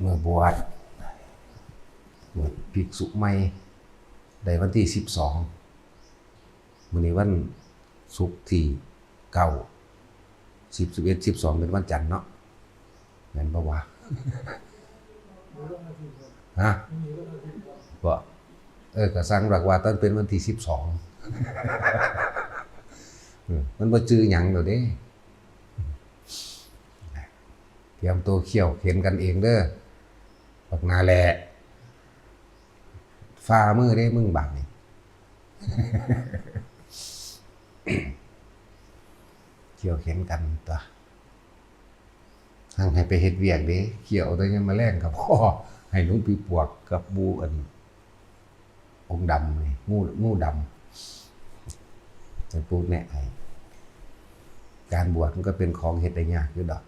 เมื่อบวชภิกษุใหม่ได้วันที่12มื้อนี้วันศุกร์ที่9 10 11 12เป็นวันจันทร์เนาะแม่นบ่วะฮะบ่ก็สั่งรักว่าตอนเป็นวันที่12มันบ่จื้อหยังดอกเด้เตรียมตัวเขี่ยวเข็นกันเองเด้อบักนาแลฝ่ามือเด้มึงบักนี่เขี่ยวเข็นกันตัวทั้งให้ไปเฮ็ดเวียกเด้เขี่ยวตัวยังมาแล่งกับพ่อให้หลวงพี่ปวกกับบูองค์ดำนี่งูดำจะพูดแน่ให้การบวชมันก็เป็นของเฮ็ดได้ยากอยู่ดอก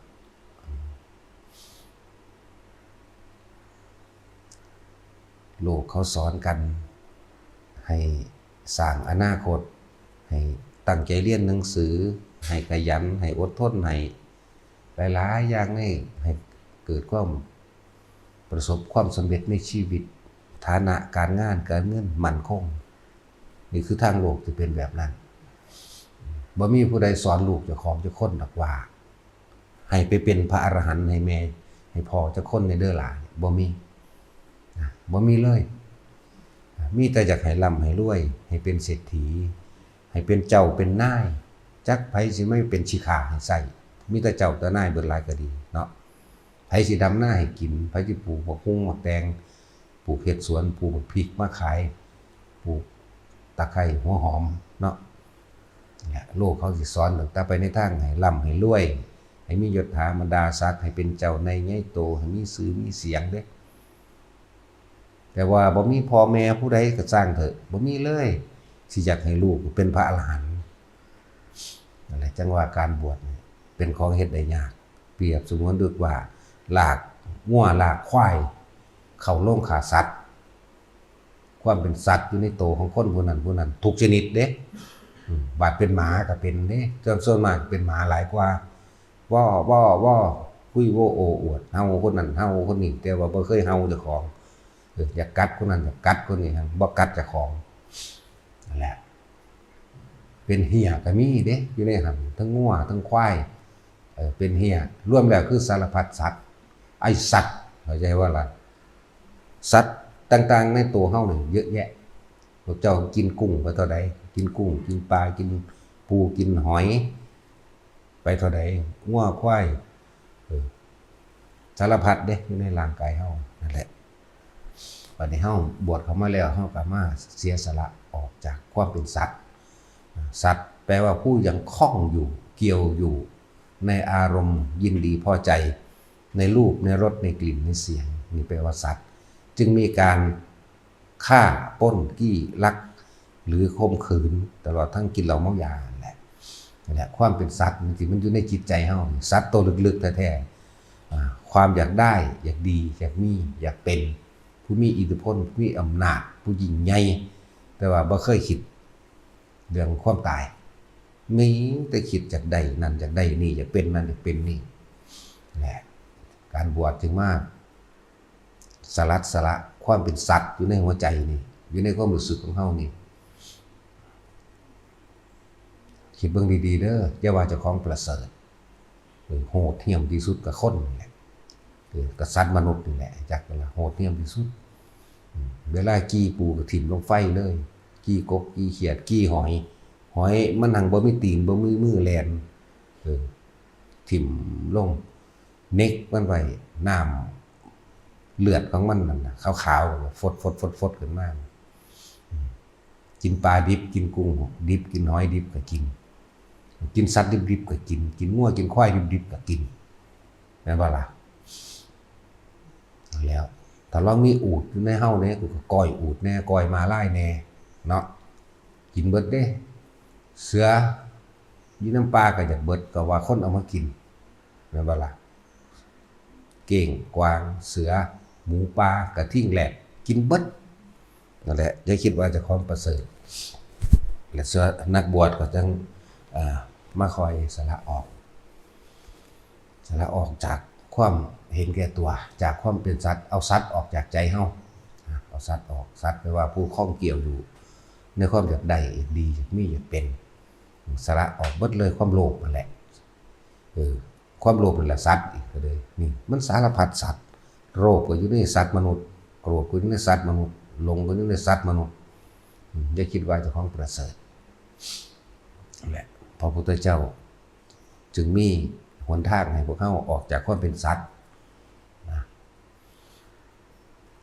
โลกเขาสอนกันให้สร้างอนาคตให้ตั้งใจเรียนหนังสือให้ขยันให้อดทนให้หลายๆอย่างให้เกิดความประสบความสำเร็จในชีวิตฐานะการงานการเงินมั่นคงนี่คือทางโลกจะเป็นแบบนั้นบ่มีผู้ใดสอนลูกเจ้าของเจ้าคนดอกว่าให้ไปเป็นพระอรหันต์ให้แม่ให้พ่อเจ้าคนในเด้อหลานบ่มีเลยมีแต่อยากให้ร่ำให้รวยให้เป็นเศรษฐีให้เป็นเจ้าเป็นนายจักไผสิไม่เป็นชิขาให้ใส่มีแต่เจ้าแต่นายเบิดหลายก็ดีเนาะไผสิดำหน้าให้กินไผสิปลูกบักฮุ่งบักแตงปลูกเห็ดสวนปลูกบักพริกมาขายปลูกตะไคร้หัวหอมเนาะเนี่ยโลกเขาสิสอนตั้งแต่ไปในทางให้ร่ำให้รวยให้มียศถาบรรดาศักดิ์ให้เป็นเจ้าในใหญ่โตให้มีชื่อมีเสียงเด้แต่ว่าบ่มีพ่อแม่ผู้ใดก็สร้างเถอะบ่มีเลยสิอยากให้ลูกเป็นพระอรหันต์นั่นแหละจังว่าการบวชเป็นของเฮ็ดได้ยากเปรียบสมมุติด้วยว่าลากงัวลากควายเข้าโรงฆ่าสัตว์ความเป็นสัตว์อยู่ในโตของคนผู้นั้นทุกชนิดเด้บาดเป็นหมาก็เป็นเด้ส่วนมากเป็นหมาหลายกว่าว่อคุยโวโอ้อวดเฮาคนนั้นเฮาคนนี้แต่ว่าบ่เคยเฮาเจ้าของอยากกัดคนนั้นอยากกัดคนนี้บ่กัดเจ้าของนั่นแหละเป็นเหี้ยก็มีเด้อยู่ในหั่นทั้งงัวทั้งควายเป็นเหี้ยรวมแล้วคือสารพัดสัตว์ไอ้สัตว์เข้าใจว่าล่ะสัตว์ต่างๆในตัวเฮานี่เยอะแยะพวกเจ้ากินกุ้งไปเท่าใดกินกุ้งกินปลากินปูกินหอยไปเท่าใดงัวควายสารพัดเด้อยู่ในร่างกายเฮานั่นแหละวันนี้เฮาบวชเข้ามาแล้วเฮาก็มาเสียสละออกจากความเป็นสัตว์สัตว์แปลว่าผู้ยังคล้องอยู่เกี่ยวอยู่ในอารมณ์ยินดีพอใจในรูปในรสในกลิ่นในเสียงนี่แปลว่าสัตว์จึงมีการฆ่าปล้นกี้ลักหรือข่มขืนตลอดทั้งกินเหล้าเมายานั่นแหละความเป็นสัตว์ที่มันอยู่ในจิตใจเฮาสัตว์ตัวลึกๆแท้ๆความอยากได้อยากดีอยากมีอยากเป็นผู้มีอิทธิพลผู้มีอำนาจผู้ยิ่งใหญ่แต่ว่าบ่เคยคิดเรื่องความตายมีแต่คิดจากใดนั่นจากใดนี่อยากเป็นนั่นอยากเป็นนี่แหละการบวชจึงมากสละความเป็นสัตว์อยู่ในหัวใจนี่อยู่ในความรู้สึกของเฮานี่คิดเบิ่งดีๆเด้ออย่าว่าเจ้าของประเสริฐโหดเหี้ยมที่สุดกับคนนี่แหละกับสัตว์มนุษย์นี่แหละจักว่าโหดเหี้ยมที่สุดเวลากี้ปูก็ถิ่มลงไฟเลยกี้กบกี้เขียดกี้หอยมันหังบ่มีตีนบ่มีมือแลนถิ่มลงเน็กมันไว้น้ำเลือดของมันนั่นน่ะขาวๆฟดขึ้นมากินปลาดิบกินกุ้งดิบกินหอยดิบก็กินสัตว์ดิบๆก็กินงัวกินควายดิบๆก็กินแม่นบ่ล่ะแล้วถ้าลองมีอูฐอยู่ในเฮาเนี่ยก็ก้อยอูฐแน่ก้อยมาลายแน่เนาะกินเบิดเด้เสืออยู่น้ำปลาก็อยากเบิดก็ว่าคนเอามากินแม่นบ่ล่ะเก้งกวางเสือหมูปลากระทิ่งแหลกกินเบิดนั่นแหละอย่าคิดว่าจะของประเสริฐและเสือนักบวชก็จังมาคอยสละออกจากความ เห็นแก่ตัวจากความเป็นสัตว์เอาสัตว์ออกจากใจเฮาเอาสัตว์ออกสัตว์แปลว่าผู้ข้องเกี่ยวอยู่ในความอยากได้ดีอยากมีอยากเป็นสละออกเบิดเลยความโลภนั่นแหละความโลภนั่นแหละสัตว์อีกเลยนี่มันสารพัดสัตว์โลภก็อยู่ในสัตว์มนุษย์โกรธก็อยู่ในสัตว์มนุษย์หลงก็อยู่ในสัตว์มนุษย์อย่าคิดว่าเจ้าของประเสริฐนั่นแหละพระพุทธเจ้าจึงมีหนทางให้พวกเขาออกจากความเป็นสัตว์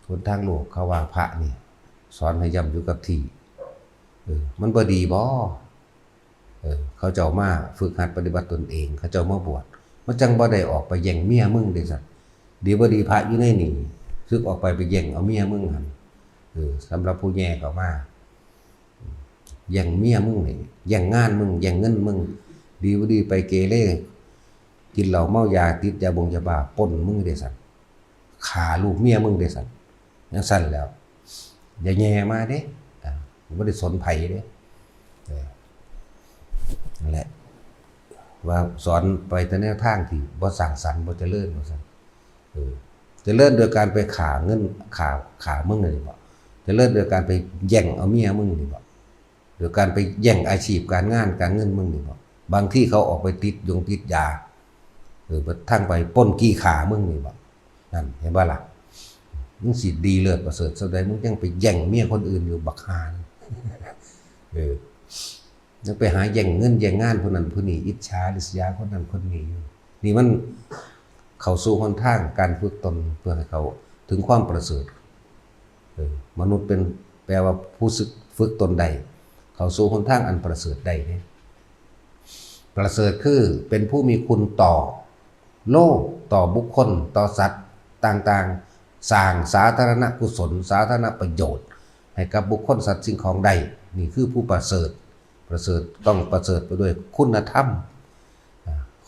หนทางโลกเขาว่าพระนี่สอนให้ย่ำอยู่กับที่มันบ่ดีบ่เขาเจ้ามาฝึกหัดปฏิบัติตนเองเขาเจ้ามาบวชมันจังบ่ได้ออกไปแย่งเมียมึงเด้สัตว์ดีบ่ดีพระอยู่ในนี่ซึกออกไปแย่งเอาเมียมึงหั่นสำหรับผู้แย่ก็มาแย่งเมียมึงนี่แย่งงานมึงแย่งเงินมึงดีบ่ดีไปเกเรกินเหล้าเมายาติดยาบงยาบ้าปล้นมึงเด้สัตว์ฆ่าลูกเมียมึงเด้สัตว์ยังสั่นแล้วอย่าแย่มาเด้บ่ได้สนไผเด้นั่นแหละว่าสอนไปแต่แนวทางที่บ่สร้างสรรค์บ่เจริญว่าซั่นเจริญโดยการไปฆ่าเงินฆ่ามึงนี่บ่เจริญโดยการไปแย่งเอาเมียมึงนี่บ่โดยการไปแย่งอาชีพการงานการเงินมึงนี่บ่บางที่เขาออกไปติดยาทั้งไปปล้นกี้ขามึงนี่บ่นั่นเห็นบ่ล่ะมึงสิดีเลิศประเสริฐซะใดมึงยังไปแย่งเมียคนอื่นอยู่บักห่ายังไปหาแย่งเงินแย่งงานผู้นั้นผู้นี้อิจฉาริษยาคนนั้นคนนี้อยู่นี่มันเข้าสู่หนทางการฝึกตนเพื่อให้เขาถึงความประเสริฐมนุษย์เป็นแปลว่าผู้ฝึกตนใดเข้าสู่หนทางอันประเสริฐใดเนี่ยประเสริฐคือเป็นผู้มีคุณต่อโลกต่อบุคคลต่อสัตว์ต่างๆสร้างสาธารณกุศลสาธารณประโยชน์ให้กับบุคคลสัตว์สิ่งของใดนี่คือผู้ประเสริฐต้องประเสริฐไปด้วยคุณธรรม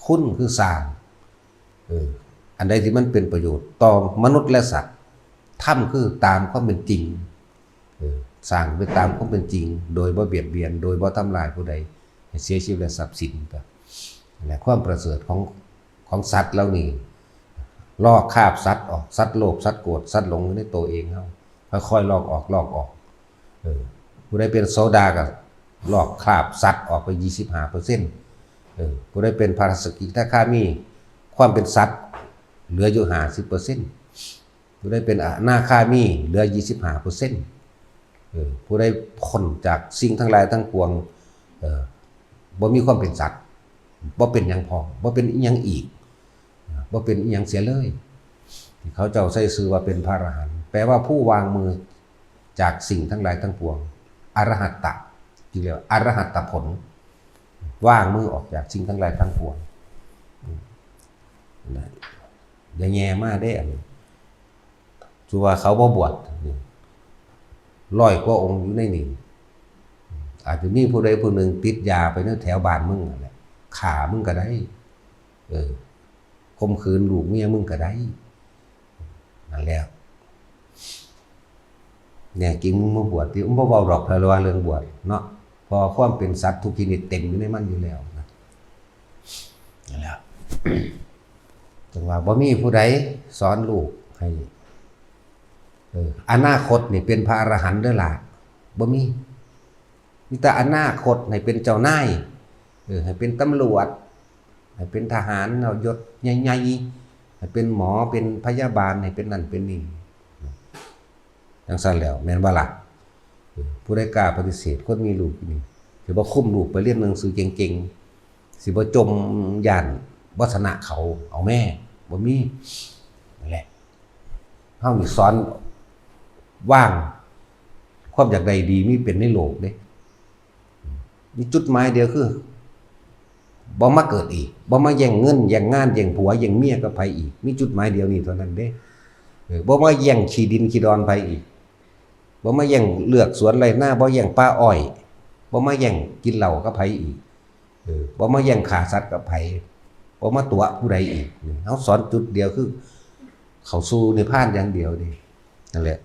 คุณคือสร้างอันใดที่มันเป็นประโยชน์ต่อมนุษย์และสัตว์ธรรมคือตามความเป็นจริงสร้างไปตามความเป็นจริงโดยบ่เบียดเบียนโดยบ่ทำลายผู้ใดให้เสียชีวิตและทรัพย์สินไปและความประเสริฐของสัตว์เหล่านี้ลอกคาบสัตว์ออกสัตว์โลภสัตว์โกรธสัตว์หลงในตัวเองเขาค่อยๆลอกออกผู้ใดเป็นโสดาก็ลอกคราบสัตว์ออกไป 25%ผู้ใดเป็นพระสกิทาคามีความเป็นสัตว์เหลืออยู่ 50%ผู้ใดเป็นอนาคามีเหลือ 25%ผู้ใดพ้นจากสิ่งทั้งหลายทั้งปวงบ่มีความเป็นสัตว์บ่เป็นหยังพอบ่เป็นอีหยังอีกบ่เป็นอีหยังเสียเลยที่เขาเจ้าใช้ชื่อว่าเป็นพระอรหันต์แปลว่าผู้วางมือจากสิ่งทั้งหลายทั้งปวงอรหัตตะจึงเรียกว่าอรหัตตผลว่างมือออกจากสิ่งทั้งหลายทั้งปวงอย่าแย่มากได้ชัวเขาบ่บวช100 กว่าองค์อยู่ในนี่อาจจะมีผู้ใดผู้หนึ่งติดยาไปในแถวบ้านมึงอะไรฆ่ามึงก็ได้ข่มขืนลูกเมียมึงก็ได้นั่นแล้วเนี่ยจริงมึงมาบวชที่บ่เว้าดอกเพราะว่าเรื่องบวชเนาะพอความเป็นสัตว์ทุกชนิดเต็มอยู่ในมันอยู่แล้วนะนั่นแหละจังว่าบ่มีผู้ใดสอนลูกให้อนาคตนี่เป็นพระอรหันต์เด้อล่ะบ่มีแต่อนาคตให้เป็นเจ้านายให้เป็นตำรวจให้เป็นทหารเอายศใหญ่ๆให้เป็นหมอเป็นพยาบาลให้เป็นนั่นเป็นนี่จังซั่นแล้วแม่นบ่ล่ะผู้ใดกล้าปฏิเสธคนมีลูกนี่สิบ่คุมลูกไปเรียนหนังสือเก่งๆสิบ่จมย่านบ่ชนะเขาเอาแม่บ่มีนั่นแหละเฮานี่สอนว่างความอยากได้ดีมีเป็นในโลกเด้มีจุดหมายเดียวคือบ่มาเกิดอีกบ่มาแย่งเงินแย่งงานแย่งผัวแย่งเมียกับไผอีกมีจุดหมายเดียวนี้เท่านั้นเด้บ่มาแย่งขี้ดินขี้ดอนไผอีกบ่มาแย่งเลือกสวนไรหน้าบ่แย่งป่าอ้อยบ่มาแย่งกินเหล้ากับไผอีกบ่มาแย่งฆ่าสัตว์กับไผบ่มาตัวผู้ใดอีกเฮาสอนจุดเดียวคือเข้าสู่นิพพานอย่างเดียวเด้นั่นแหละ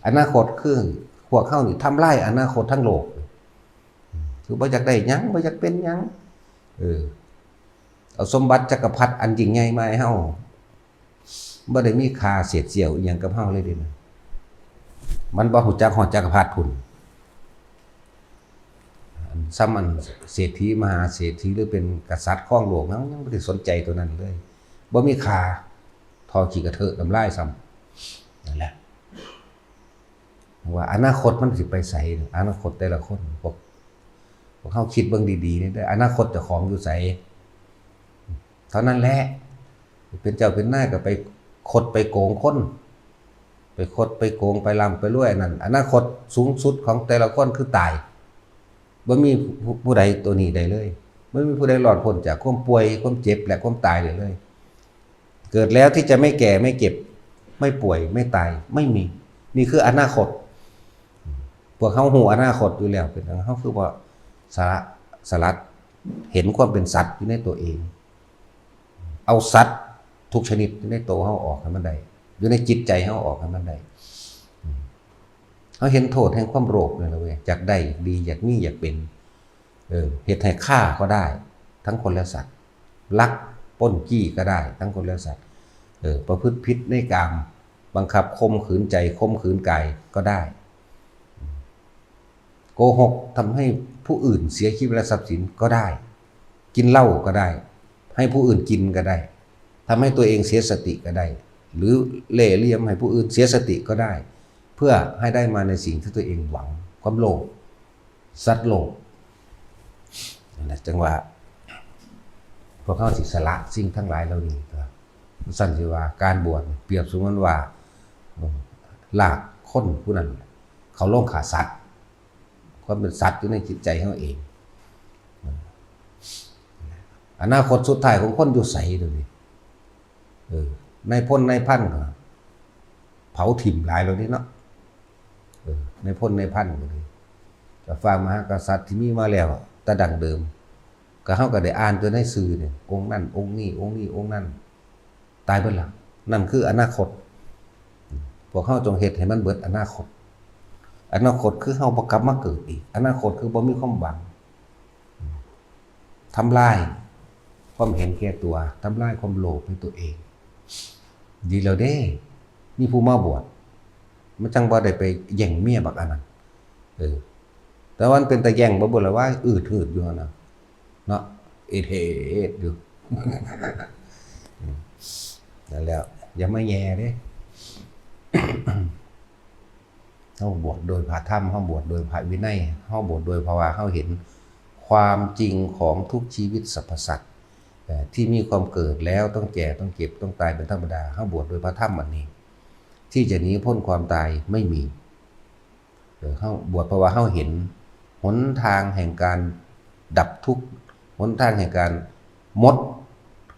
อนาคตคือพวกเฮานี่ทำลายอนาคตทั้งโลกคือบ่อยากได้หยังบ่อยากเป็นหยังเอาสมบัติจักรพรรดิอันยิ่งใหญ่มาให้เฮา บ่ได้มีค่าเสียดเสียวอีหยังกับเฮาเลยเด้นะมันบ่ฮู้จักฮอดจักรพรรดิพุ่นซ้ำอันเศรษฐีมหาเศรษฐีหรือเป็นกษัตริย์ครองโลกนั้นยังบ่ได้สนใจตัวนั้นเลยบ่มีค่าทอขี้กระเทอะน้ำลายซ้ำนั่นแหละว่าอนาคตมันสิไปไสอนาคตแต่ละคนพวกเฮาคิดเบิ่งดีๆนี่อนาคตเจ้าของอยู่ไสเท่านั้นแหละเป็นเจ้าเป็นนายก็ไปคดไปโกงคนไปคดไปโกงไปร่ำไปรวยนั่นอนาคตสูงสุดของแต่ละคนคือตายบ่มีผู้ใดตัวนี้ได้เลยบ่มีผู้ใดรอดพ้นจากความป่วยความเจ็บและความตายเลยเกิดแล้วที่จะไม่แก่ไม่เจ็บไม่ป่วยไม่ตายไม่มีนี่คืออนาคตพวกเฮาฮู้อนาคตอยู่แล้วเป็นเฮาคือว่าสลัดเห็นความเป็นสัตว์อยู่ในตัวเองเอาสัตว์ทุกชนิดอยู่ในตัวเฮาออกให้มันได้อยู่ในจิตใจเฮาออกให้มันได้เฮาเห็นโทษแห่งความโลภนั่นแหละเว้ยอยากได้ดีอยากมีอยากเป็นเฮ็ดให้ฆ่าก็ได้ทั้งคนและสัตว์ลักปล้นจี้ก็ได้ทั้งคนและสัตว์ประพฤติผิดในกามบังคับข่มขืนใจข่มขืนกายก็ได้โกหกทำให้ผู้อื่นเสียชีวิตและทรัพย์สินก็ได้กินเหล้าก็ได้ให้ผู้อื่นกินก็ได้ทำให้ตัวเองเสียสติก็ได้หรือเล่ห์เหลี่ยมให้ผู้อื่นเสียสติก็ได้เพื่อให้ได้มาในสิ่งที่ตัวเองหวังความโลภสัตว์โลภนั่นแหละจังว่าพวกเขาสิสละสิ่งทั้งหลายเหล่านี้สั่นสิว่าการบวชเปรียบเสมือนว่าลากคนผู้นั้นเขาลงขาสัตว์ความเป็นสัตว์อยู่ในจิตใจเขาเองอนาคตสุดท้ายของคนอยู่ใสเดี๋ยวนี้ในพ้นในพันเผาถิ่มหลายเหล่านี้เนาะในพ้นในพันเลยจะฟังมหากษัตริย์ที่มีมาแล้วแต่ดั้งเดิมก็เขาก็ได้อ่านตัวในสื่อเนี่ยองค์นั่นองค์นี้องค์นี้องค์นั่นตายเบิดละนั่นคืออนาคตพวกเขาจงเหตุให้มันเบิดอนาคตคือเขาประกลับมาเกิดอีกอนาคตคือบ่มีความหวังทำลายความเห็นแก่ตัวทำลายความโลภในตัวเองดีแล้วเด้นี่ผู้มาบวชมันจังบ่ได้ไปแย่งเมียบักอันนั้นแต่วันเป็นตะแย่งบ่บ่ละว่าอืดหืดอยู่นะเนาะเอเทอยู่นั่นแล้วอย่ามาแย่เด้เฮาบวชโดยพระธรรมเฮาบวชโดยพระวินัยเฮาบวชโดยภาวะเฮาเห็นความจริงของทุกชีวิตสรรพสัตว์ที่มีความเกิดแล้วต้องแก่ต้องเจ็บต้องตายเป็นธรรมดาเฮาบวชโดยพระธรรมอันนี้ที่จะหนีพ้นความตายไม่มีเฮาบวชเพราะว่าเฮาเห็นหนทางแห่งการดับทุกข์หนทางแห่งการหมด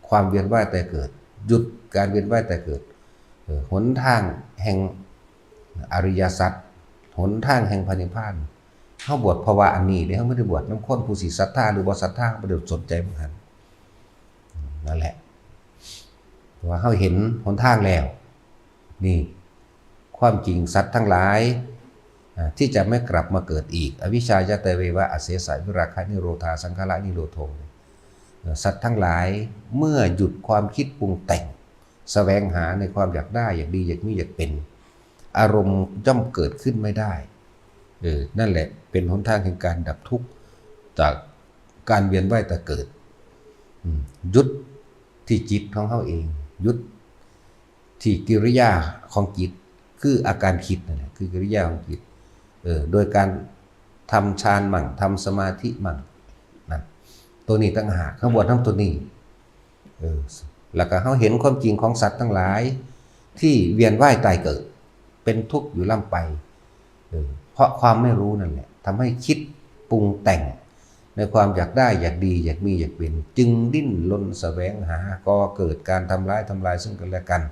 ความเวียนว่ายตายเกิดหยุดการเวียนว่ายตายเกิดหนทางแห่งอริยสัจหนทางแห่งพระนิพพานเฮาบวชเพราะว่าอันนี้เด้เฮาไม่ได้บวชนำคนผู้สิศรัทธาหรือบ่ศรัทธาบ่ได้สนใจเหมือนกันนั่นแหละว่าเฮาเห็นหนทางแล้วนี่ความจริงสัตว์ทั้งหลายที่จะไม่กลับมาเกิดอีกอวิชชายะเตเววะอเสสะวิราคะนิโรธาสังขารนิโรโธสัตว์ทั้งหลายเมื่อหยุดความคิดปรุงแต่งแสวงหาในความอยากได้อยากดีอยากมีอยากเป็นอารมณ์ย่อมเกิดขึ้นไม่ได้นั่นแหละเป็นหนทางแห่งการดับทุกข์จากการเวียนว่ายแต่เกิดหยุดที่จิตของเขาเองหยุดที่กิริยาของจิตคืออาการคิดนั่นแหละคือกิริยาของจิตโดยการทำฌานมั่งทำสมาธิมั่งนั่นตัวนี้ตั้งหากข้างบนทั้งตัวนี้แล้วก็เขาเห็นความจริงของสัตว์ทั้งหลายที่เวียนว่ายตายเกิดเป็นทุกข์อยู่ล่ำไปเพราะความไม่รู้นั่นแหละทำให้คิดปรุงแต่งในความอยากได้อยากดีอยากมีอยากเป็นจึงดิ้นรนแสวงหาก็เกิดการทำร้ายซึ่งกันและกัน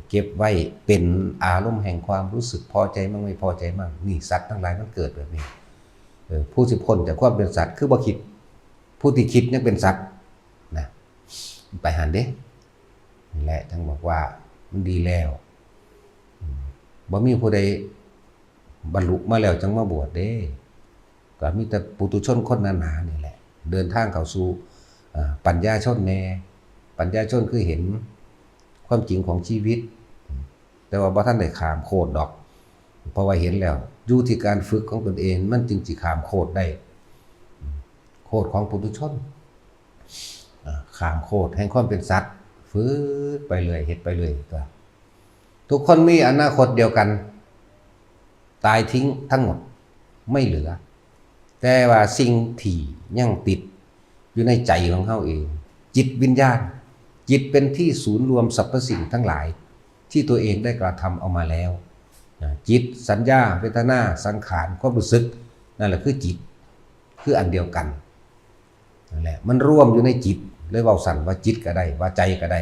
เก็บไว้เป็นอารมณ์แห่งความรู้สึกพอใจมั่งไม่พอใจมั่งนี่สัตว์ทั้งหลายมันเกิดแบบนี้ผู้ที่พ้นจากความเป็นสัตว์คือบ่คิดผู้ที่คิดยังเป็นสัตว์นะไปหันเด้นี่แหละทั้งบอกว่ามันดีแล้วบ่มีผู้ใดบรรลุมาแล้วจังมาบวชเด้ก็มีแต่ปุถุชนคนหนาๆนี่แหละเดินทางเข้าสู่ปัญญาชนแน่ปัญญาชนคือเห็นค ความจริงของชีวิตแต่ว่าบ่ทันได้ข้ามโคตรดอกเพราะว่าเห็นแล้วอยู่ที่การฝึกของตนเองมันจึงสิข้ามโคตรได้โคตรของปุถุชนข้ามโคตรแห่งความเป็นสัตว์ฟื้นไปเลยเฮ็ดไปเลยตัวทุกคนมีอนาคตเดียวกันตายทิ้งทั้งหมดไม่เหลือแต่ว่าสิ่งที่ยังติดอยู่ในใจของเขาเองจิตวิญญาณจิตเป็นที่ศูนย์รวมสรรพสิ่งทั้งหลายที่ตัวเองได้กระทำเอามาแล้วจิตสัญญาเวทนาสังขารความรู้สึกนั่นแหละคือจิตคืออันเดียวกันนั่นแหละมันร่วมอยู่ในจิตเลยเว้าสั่นว่าจิตก็ได้ว่าใจก็ได้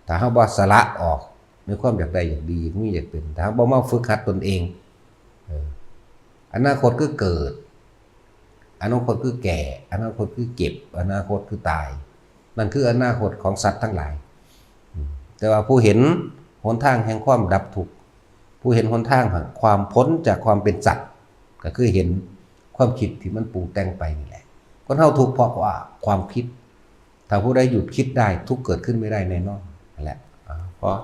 ถ้าเฮาบ่สละออกในความอยากได้อยากดีมีอยากเป็นถ้าบ่มาฝึกหัดตนเองอนาคตคือเกิดอนาคตคือแก่อนาคตคือเก็บอนาคตคือตายนั่นคืออนาคตของสัตว์ทั้งหลายแต่ว่าผู้เห็นหนทางแห่งความดับทุกข์ผู้เห็นหนทางแห่งความพ้นจากความเป็นสัตว์ก็คือเห็นความคิดที่มันปรุงแต่งไปนี่แหละคนเฮาทุกข์เพราะว่าความคิดถ้าผู้ใดหยุดคิดได้ทุกข์เกิดขึ้นไม่ได้แน่นอนนั่นแหละเพราะ